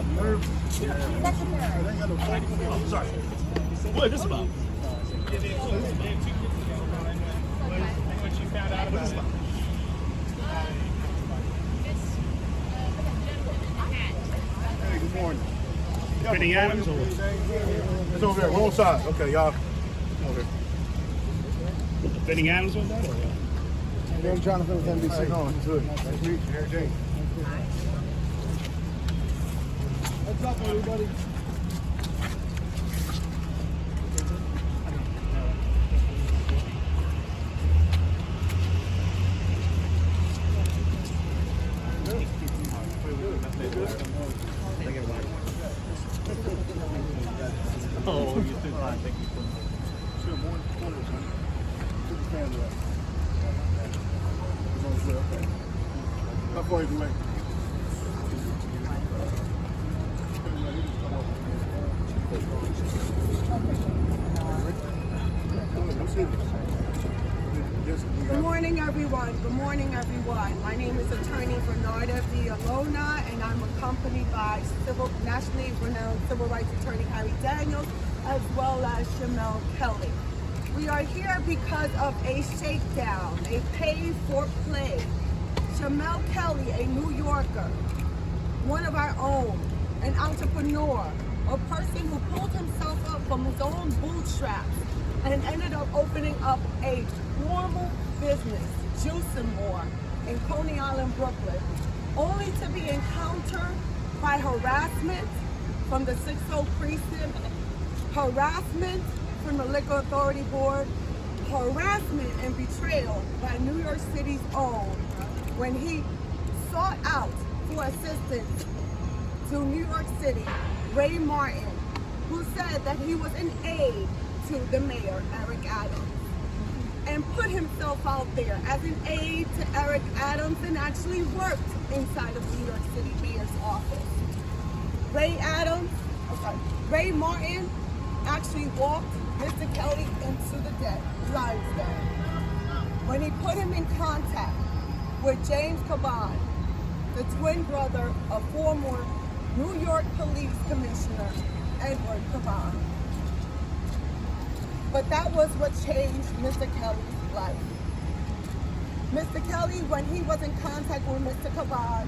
Oh, sorry. What is this about? What you found out about it? Hey, good morning. Benny Adams or It's over there, wrong side. Okay, y'all. Over here. Benny Adams on that or what? I'm Jonathan with NBC. Good. Nice to meet you. Harry James. What's up, everybody? Oh, you too fine. Thank you so much. Sure, more corners, huh? Put the camera up. It's on its way, okay. How far is the way? Good morning, everyone. Good morning, everyone. My name is Attorney Bernarda Villalona, and I'm accompanied by nationally renowned civil rights attorney Harry Daniels, as well as Shamel Kelly. We are here because of a shakedown, a pay-for-play. Shamel Kelly, a New Yorker, one of our own, an entrepreneur, a person who pulled himself up from his own bootstraps and ended up opening up a formal business, Juice and More, in Coney Island, Brooklyn, only to be encountered by harassment from the 60 precinct, harassment from the Liquor Authority Board, harassment and betrayal by New York City's own when he sought out for assistance to New York City, Ray Martin, who said that he was an aide to the mayor, Eric Adams, and put himself out there as an aide to Eric Adams and actually worked inside of New York City mayor's office. Ray Martin actually walked Mr. Kelly into the lion's den when he put him in contact with James Caban, the twin brother of former New York Police Commissioner Edward Caban. But that was what changed Mr. Kelly's life. Mr. Kelly, when he was in contact with Mr. Caban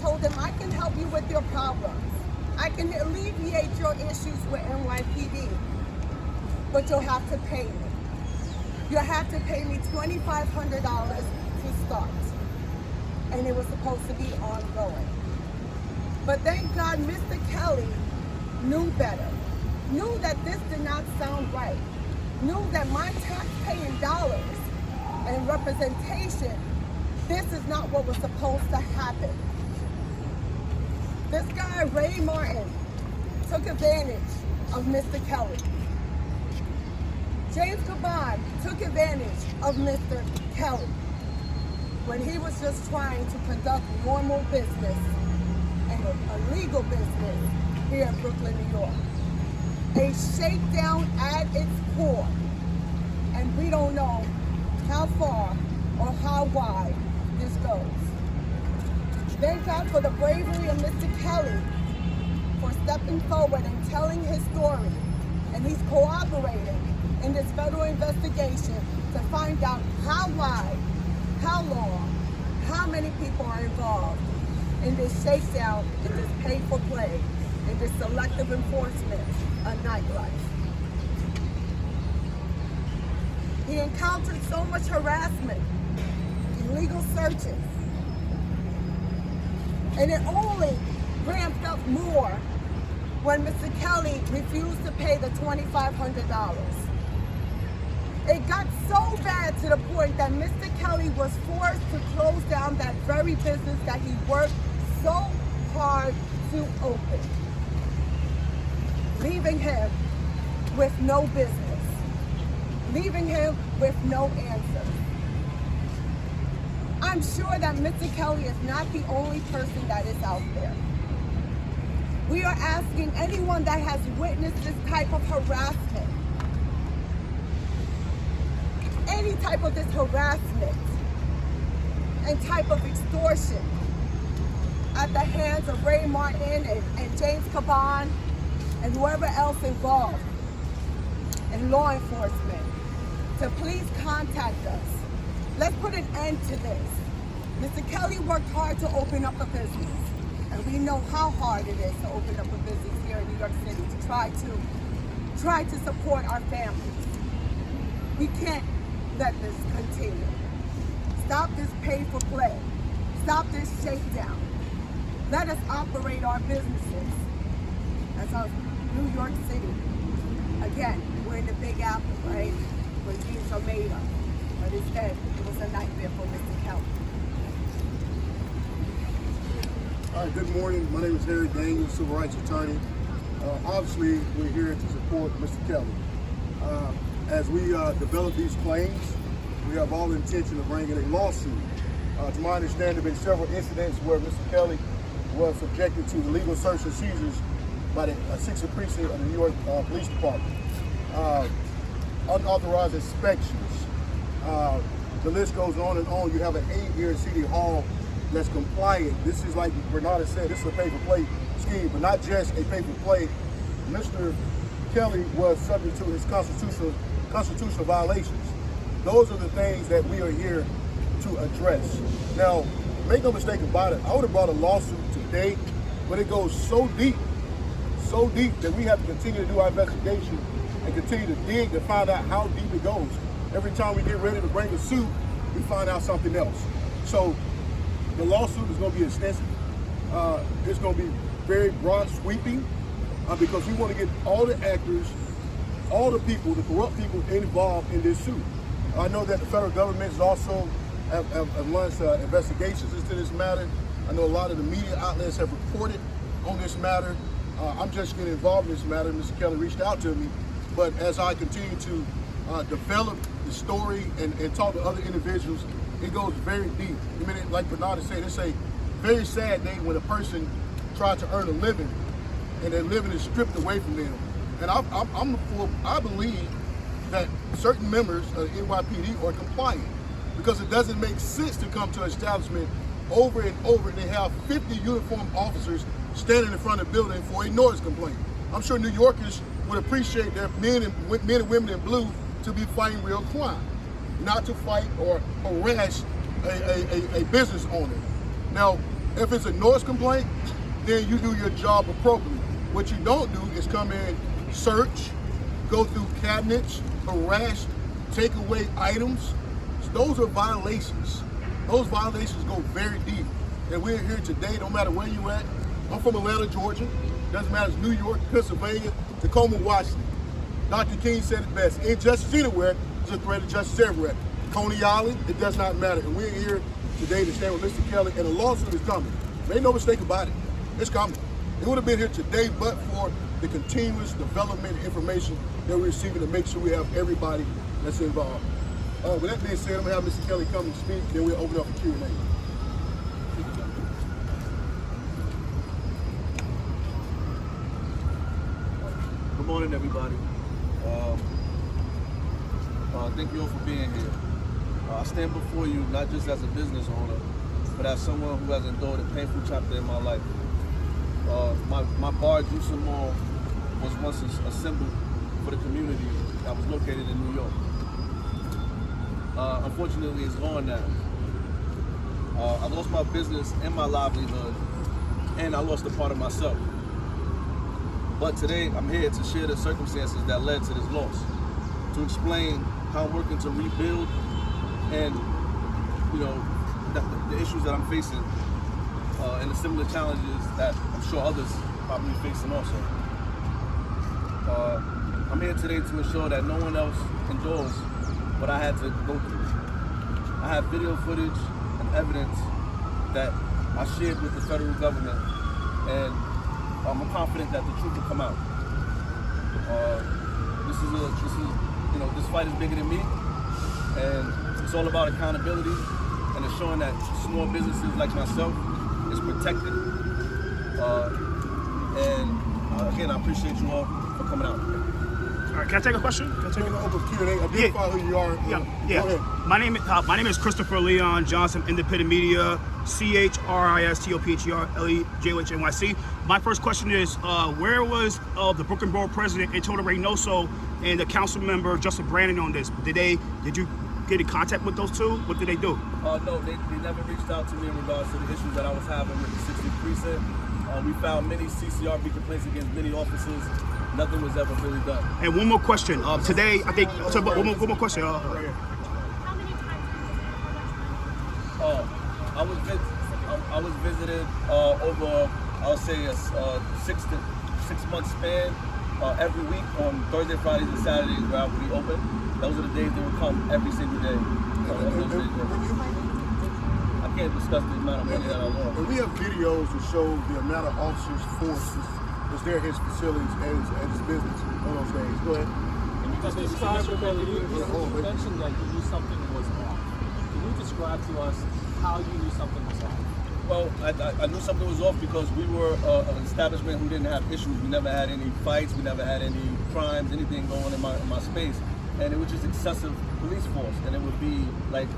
told him, I can help you with your problems. I can alleviate your issues with NYPD, but you'll have to pay me. You'll have to pay me $2,500 to start. And it was supposed to be ongoing. But thank God Mr. Kelly knew better. Knew that this did not sound right. Knew that my tax-paying dollars and representation, this is not what was supposed to happen. This guy, Ray Martin, took advantage of Mr. Kelly. James Caban took advantage of Mr. Kelly when he was just trying to conduct normal business and a legal business here in Brooklyn, New York. A shakedown at its core, and we don't know how far or how wide this goes. Thank God for the bravery of Mr. Kelly for stepping forward and telling his story, and he's cooperating in this federal investigation to find out how wide, how long, how many people are involved in this shakedown, in this pay-for-play, in this selective enforcement of nightlife. He encountered so much harassment, illegal searches, and it only ramped up more when Mr. Kelly refused to pay the $2,500. It got so bad to the point that Mr. Kelly was forced to close down that very business that he worked so hard to open, leaving him with no business, leaving him with no answer. I'm sure that Mr. Kelly is not the only person that is out there. We are asking anyone that has witnessed this type of harassment, any type of this harassment and type of extortion, at the hands of Ray Martin and James Caban and whoever else involved in law enforcement to please contact us. Let's put an end to this. Mr. Kelly worked hard to open up a business, and we know how hard it is to open up a business here in New York City to try to support our families. We can't let this continue. Stop this pay for play. Stop this shakedown. Let us operate our businesses as of New York City. Again, we're in the Big Apple, right? Where dreams are made of. But instead, it was a nightmare for Mr. Kelly. All right, good morning. My name is Harry Daniels, civil rights attorney. Obviously, we're here to support Mr. Kelly. As we develop these claims, we have all the intention of bringing a lawsuit. To my understanding, there have been several incidents where Mr. Kelly was subjected to illegal search and seizures by the 6th Precinct of the New York Police Department. Unauthorized inspections. The list goes on and on. You have an aide here at City Hall that's compliant. This is, like Bernardo said, this is a pay-for-play scheme, but not just a pay-for-play. Mr. Kelly was subject to his constitutional violations. Those are the things that we are here to address. Now, make no mistake about it, I would have brought a lawsuit today, but it goes so deep that we have to continue to do our investigation and continue to dig to find out how deep it goes. Every time we get ready to bring a suit, we find out something else. So the lawsuit is going to be extensive. It's going to be very broad sweeping because we want to get all the actors, all the people, the corrupt people involved in this suit. I know that the federal government is also have launched investigations into this matter. I know a lot of the media outlets have reported on this matter. I'm just getting involved in this matter. Mr. Kelly reached out to me, but as I continue to develop the story and talk to other individuals, it goes very deep. I mean, like Bernardo said, it's a very sad day when a person tries to earn a living and their living is stripped away from them. And I believe that certain members of the NYPD are compliant because it doesn't make sense to come to an establishment over and over and they have 50 uniformed officers standing in front of the building for a noise complaint. I'm sure New Yorkers would appreciate their men and women in blue to be fighting real crime, not to fight or harass a business owner. Now, if it's a noise complaint, then you do your job appropriately. What you don't do is come in, search, go through cabinets, harass, take away items. Those are violations. Those violations go very deep. And we're here today, no matter where you're at. I'm from Atlanta, Georgia. Doesn't matter if it's New York, Pennsylvania, Tacoma, Washington. Dr. King said it best. Injustice anywhere is a threat of justice everywhere. Coney Island, it does not matter. And we're here today to stand with Mr. Kelly, and a lawsuit is coming. Make no mistake about it. It's coming. It would have been here today, but for the continuous development information that we're receiving to make sure we have everybody that's involved. With that being said, I'm going to have Mr. Kelly come and speak, then we'll open up for Q&A. Good morning, everybody. Thank you all for being here. I stand before you not just as a business owner, but as someone who has endured a painful chapter in my life. My bar, Juice and Mall, was once a symbol for the community that was located in New York. Unfortunately, it's gone now. I lost my business and my livelihood, and I lost a part of myself. But today, I'm here to share the circumstances that led to this loss, to explain how I'm working to rebuild and, the issues that I'm facing and the similar challenges that I'm sure others probably facing also. I'm here today to ensure that no one else endures what I had to go through. I have video footage and evidence that I shared with the federal government, and I'm confident that the truth will come out. This fight is bigger than me, and it's all about accountability and ensuring that small businesses like myself is protected. Again, I appreciate you all for coming out. All right, can I take a question? Open Q&A. Identify who you are. Yeah. My name is Christopher Leon Johnson, independent media CHRISTOPHERLEJOHNYC. My first question is, where was the Brooklyn Borough President Antonio Reynoso and the council member Justin Brandon on this? Did you get in contact with those two? What did they do? No, they never reached out to me in regards to the issues that I was having with the 60th precinct. We found many CCRB complaints against many officers. Nothing was ever really done. And one more question. Today, I think, one more question. How many times? I was visited over, I'll say, a 6 month span every week on Thursday, Fridays, and Saturdays where I would be open. Those are the days they would come every single day. I can't discuss the amount of money that I lost. And we have videos to show the amount of officers' force that's there at his facilities and his business on those days. Go ahead. Can you just describe you mentioned that you knew something was off. Can you describe to us how you knew something was off? Well, I knew something was off because we were an establishment who didn't have issues. We never had any fights. We never had any crimes, anything going in my space. And it was just excessive police force. And it would be like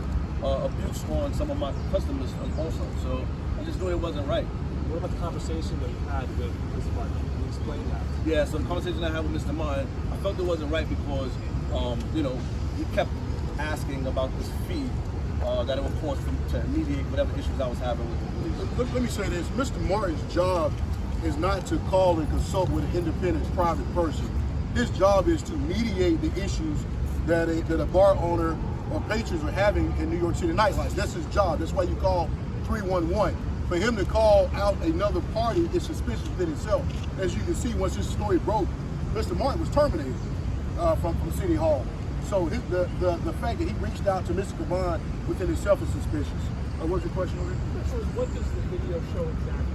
abuse on some of my customers also. So I just knew it wasn't right. What about the conversation that you had with Mr. Martin? Can you explain that? Yeah, so the conversation I had with Mr. Martin, I felt it wasn't right because, he kept asking about this fee that it would cost to mediate whatever issues I was having with the police. Let me say this. Mr. Martin's job is not to call and consult with an independent private person. His job is to mediate the issues that a bar owner or patrons are having in New York City nightlife. That's his job. That's why you call 311. For him to call out another party is suspicious within itself. As you can see, once this story broke, Mr. Martin was terminated from City Hall. So the fact that he reached out to Mr. Caban within itself is suspicious. What's your question over here? What does the video show exactly?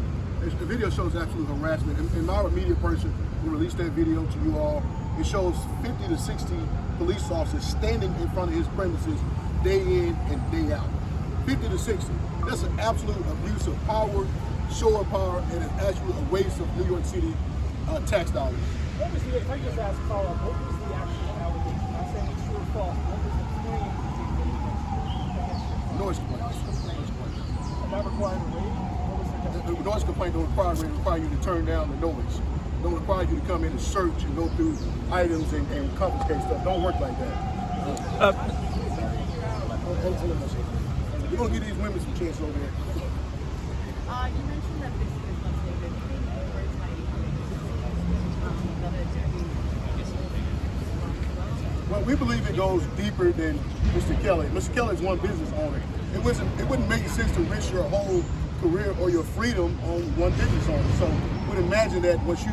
The video shows absolute harassment. And our media person will release that video to you all. It shows 50 to 60 police officers standing in front of his premises day in and day out. 50 to 60. That's an absolute abuse of power, show of power, and it's actually a waste of New York City tax dollars. What was the, if I just ask a follow-up, what was the actual allegation? I'm saying it's true or false. What was the claim Noise complaint. And that required a rating? What was the The noise complaint don't require you to turn down the noise. Don't require you to come in and search and go through items and confiscate stuff. Don't work like that. We're gonna give these women some chance over here. You mentioned that this is David. Well, we believe it goes deeper than Mr. Kelly. Mr. Kelly is one business owner. It wouldn't make sense to risk your whole career or your freedom on one business owner. So we'd imagine that once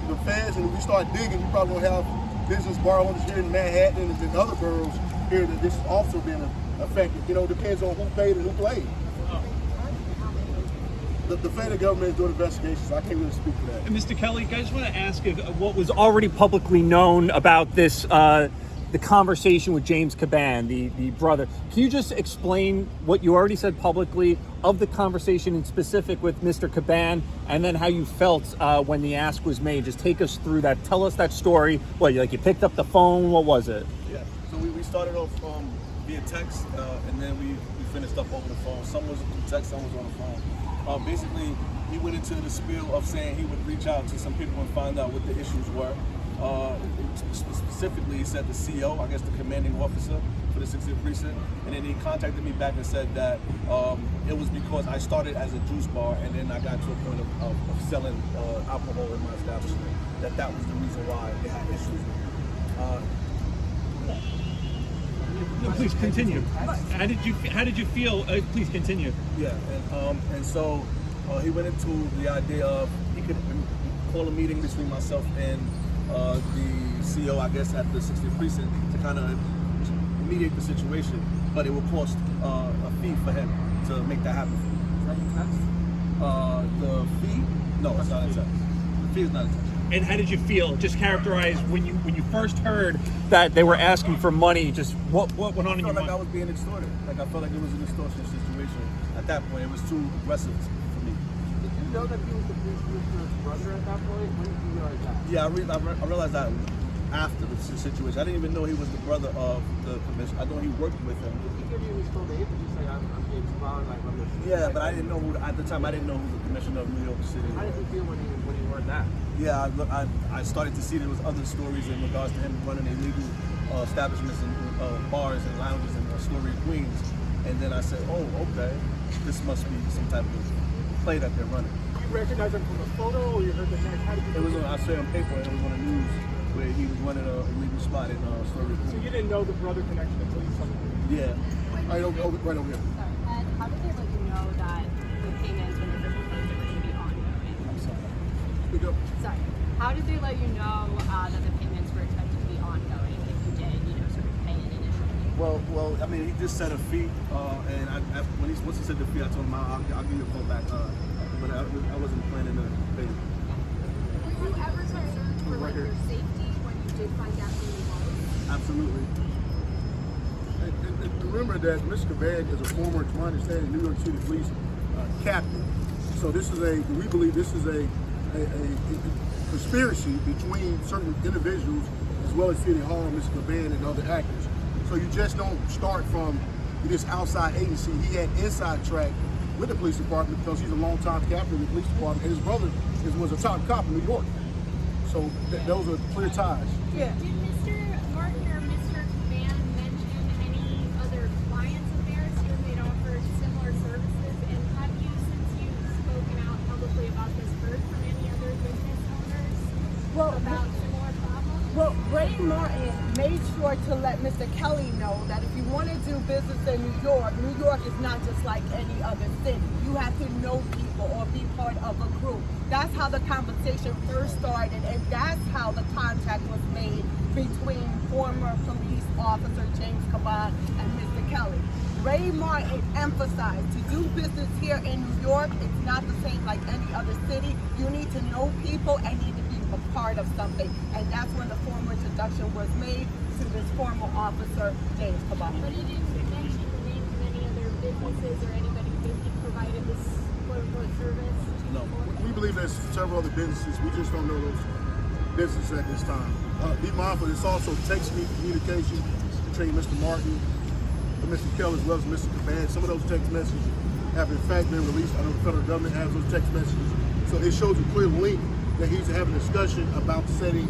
the feds and we start digging, you probably will have business bar owners here in Manhattan and other boroughs here that this also been affected. You know, depends on who paid and who played. The federal government is doing investigations. So I can't really speak to that. And Mr. Kelly, I just want to ask if what was already publicly known about this, the conversation with James Caban, the brother. Can you just explain what you already said publicly of the conversation in specific with Mr. Caban, and then how you felt when the ask was made? Just take us through that. Tell us that story. What, you picked up the phone? What was it? Yeah. So we started off via text, and then we finished up over the phone. Some was through text, some was on the phone. Basically, he went into the spiel of saying he would reach out to some people and find out what the issues were. Specifically, he said the CO, I guess the commanding officer for the 60th precinct, and then he contacted me back and said that it was because I started as a juice bar and then I got to a point of selling alcohol in my establishment. That was the reason why they had issues. Please continue. How did you feel? Please continue. Yeah, and so he went into the idea of he could call a meeting between myself and the CO, I guess, at the 60th precinct to kind of mediate the situation, but it would cost a fee for him to make that happen. Is that in text? The fee? No, it's not in text. The fee is not in text. And how did you feel? Just characterize when you first heard that they were asking for money. Just what went on in your I felt like mind? I was being extorted. Like I felt like it was an extortion situation. At that point, it was too aggressive for me. Did you know that he was the police commissioner's brother at that point? When did you realize that? Yeah, I realized that after the situation. I didn't even know he was the brother of the commissioner. I know he worked with him. He gave you his full name, and you say, I'm James Caban, like, I'm the... Yeah, but I didn't know who, at the time, I didn't know who the commissioner of New York City was. How did you feel when you heard that? Yeah, I started to see there was other stories in regards to him running illegal establishments and bars and lounges in Astoria, Queens. And then I said, oh, okay, this must be some type of play that they're running. You recognize him from a photo, or you heard the name? How did you... It was on, I saw it on paper, and it was on the news where he was running an illegal spot in Astoria, Queens. So you didn't know the brother connection until you saw the video? Yeah. Right over here. Sorry, and how did they let you know that the payments when they first proposed it were going to be ongoing? I'm sorry. Speak up. Sorry. How did they let you know that the payments were expected to be ongoing if you did, sort of pay it initially? Well, I mean, he just set a fee, and once he said the fee, I told him I'll give you a call back. But I wasn't planning to pay it. Were you ever concerned for your safety when you did find out who he was? Absolutely. And remember that Mr. Caban is a former, to my understanding, New York City Police captain. So we believe this is a conspiracy between certain individuals as well as City Hall, Mr. Caban, and other actors. So you just don't start from this outside agency. He had inside track with the police department because he's a longtime captain of the police department, and his brother was a top cop in New York. So those are clear ties. Yeah. Did Mr. Martin or Mr. Caban mention any other clients of theirs who they'd offered similar services? And have you, since you've spoken out publicly about this, heard from any other business owners about similar problems? Well, Ray Martin made sure to let Mr. Kelly know that if you want to do business in New York is not just like any other city. You have to know people or be part of a group. That's how the conversation first started, and that's how the contact was made between former police officer James Caban and Mr. Kelly. Ray Martin emphasized to do business here in New York, it's not the same like any other city. You need to know people and need to be a part of something. And that's when the formal introduction was made to this former officer, James Caban. But he didn't mention the names of any other businesses or anybody that he provided this quote-unquote service to? No. We believe there's several other businesses. We just don't know those businesses at this time. Be mindful, it's also text communication between Mr. Martin and Mr. Kelly as well as Mr. Caban. Some of those text messages have in fact been released. I know the federal government has those text messages. So it shows a clear link that he's having a discussion about setting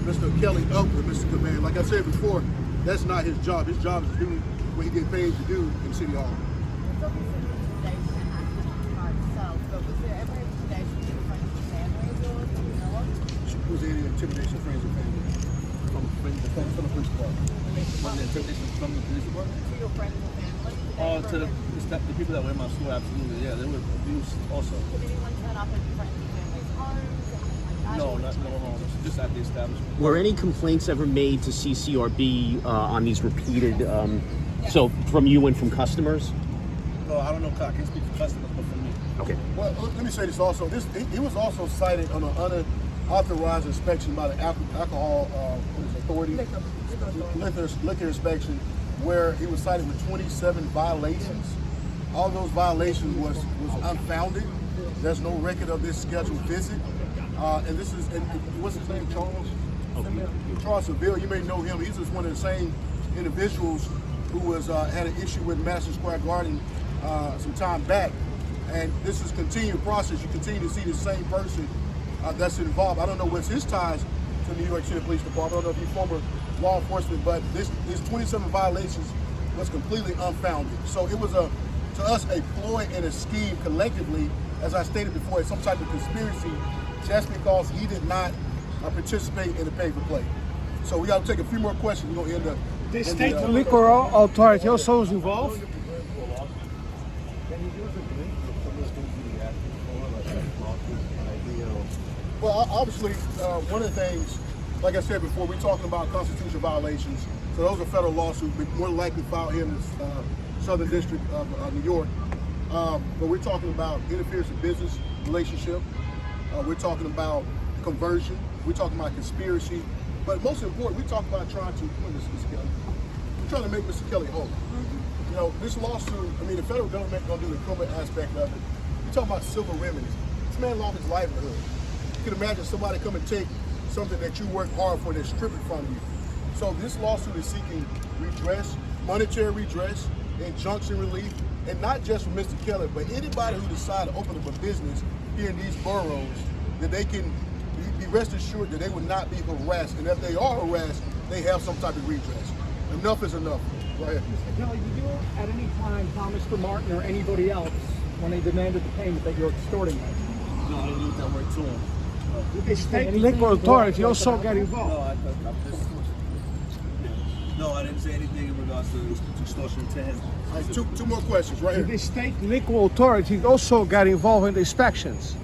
Mr. Kelly up with Mr. Caban. Like I said before, that's not his job. His job is to do what he get paid to do in City Hall. There's obviously intimidation that happened on the car itself, but was there ever intimidation in front of the family as well as you know of? Was there any intimidation of friends and family? From the police department. From the intimidation from the police department? To your friends and family? To the people that were in my store, absolutely. Yeah, there was abuse also. Did anyone set up in friends and family's homes? No homes, just at the establishment. Were any complaints ever made to CCRB on these repeated, so from you and from customers? No, I don't know. I can't speak for customers, but for me. Okay. Well, let me say this also. He was also cited on an unauthorized inspection by the alcohol authority, liquor inspection, where he was cited with 27 violations. All those violations was unfounded. There's no record of this scheduled visit. And this is, what's his name, Charles? Okay. Charles Seville, you may know him. He's just one of the same individuals who was had an issue with Madison Square Garden some time back. And this is a continued process. You continue to see the same person that's involved. I don't know what's his ties to the New York City Police Department. I don't know if he's former law enforcement, but this 27 violations was completely unfounded. So it was to us a ploy and a scheme collectively, as I stated before, it's some type of conspiracy just because he did not participate in the pay-for-play. So we got to take a few more questions. We're going to end The state liquor authority also is involved. Well, obviously, one of the things, like I said before, we're talking about constitutional violations. So those are federal lawsuits, but more likely filed here in the Southern District of New York. But we're talking about interference in business relationship. We're talking about conversion. We're talking about conspiracy. But most important, we're talking about trying to, we're trying to make Mr. Kelly whole. You know, this lawsuit, I mean, the federal government gonna do the criminal aspect of it. We're talking about civil remedies. This man lost his livelihood. You can imagine somebody come and take something that you work hard for, that's stripping from you. So this lawsuit is seeking redress, monetary redress, injunction relief, and not just for Mr. Keller, but anybody who decides to open up a business here in these boroughs, that they can be rest assured that they will not be harassed. And if they are harassed, they have some type of redress. Enough is enough. Right here. Mr. Kelly, did you at any time tell Mr. Martin or anybody else when they demanded the payment that you're extorting them? No, I didn't use that word to him. The state liquor authority also got involved. No, I didn't say anything in regards to extortion to him. All right, two more questions right here. The state liquor authority also got involved in the inspections.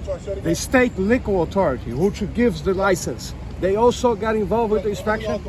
Sorry, say it again. The state liquor authority, which gives the license, they also got involved with the inspection.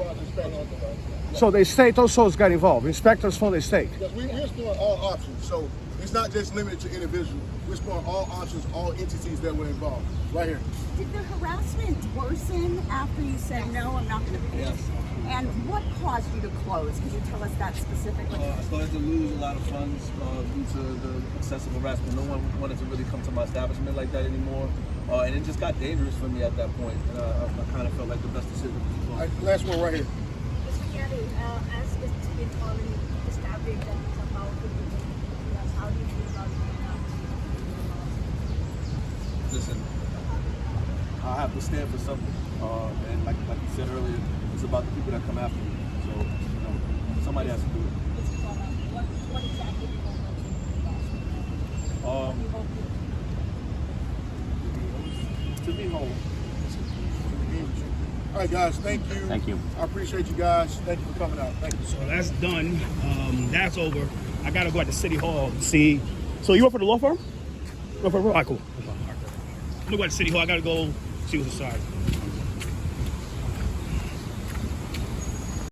So the state also has got involved, inspectors from the state. Because we're exploring all options, so it's not just limited to individuals. We're exploring all options, all entities that were involved. Right here. Did the harassment worsen after you said, no, I'm not going to pay? Yes. And what caused you to close? Could you tell us that specifically? I started to lose a lot of funds due to the excessive harassment. No one wanted to really come to my establishment like that anymore. And it just got dangerous for me at that point. And I kind of felt like the best decision was to All right, last one right here. Mr. Kelly, as it's been already established that it's about the yes, how do you feel about it now? Listen, I have to stand for something. And like you said earlier, it's about the people that come after me. So, you know, somebody has to do it. What exactly do you want To be whole. All right, guys, thank you. Thank you. I appreciate you guys. Thank you for coming out. Thank you. So that's done. That's over. I gotta go at the city hall to see. So you work for the law firm? All right, cool. I'm gonna go at the city hall. I gotta go see what's inside.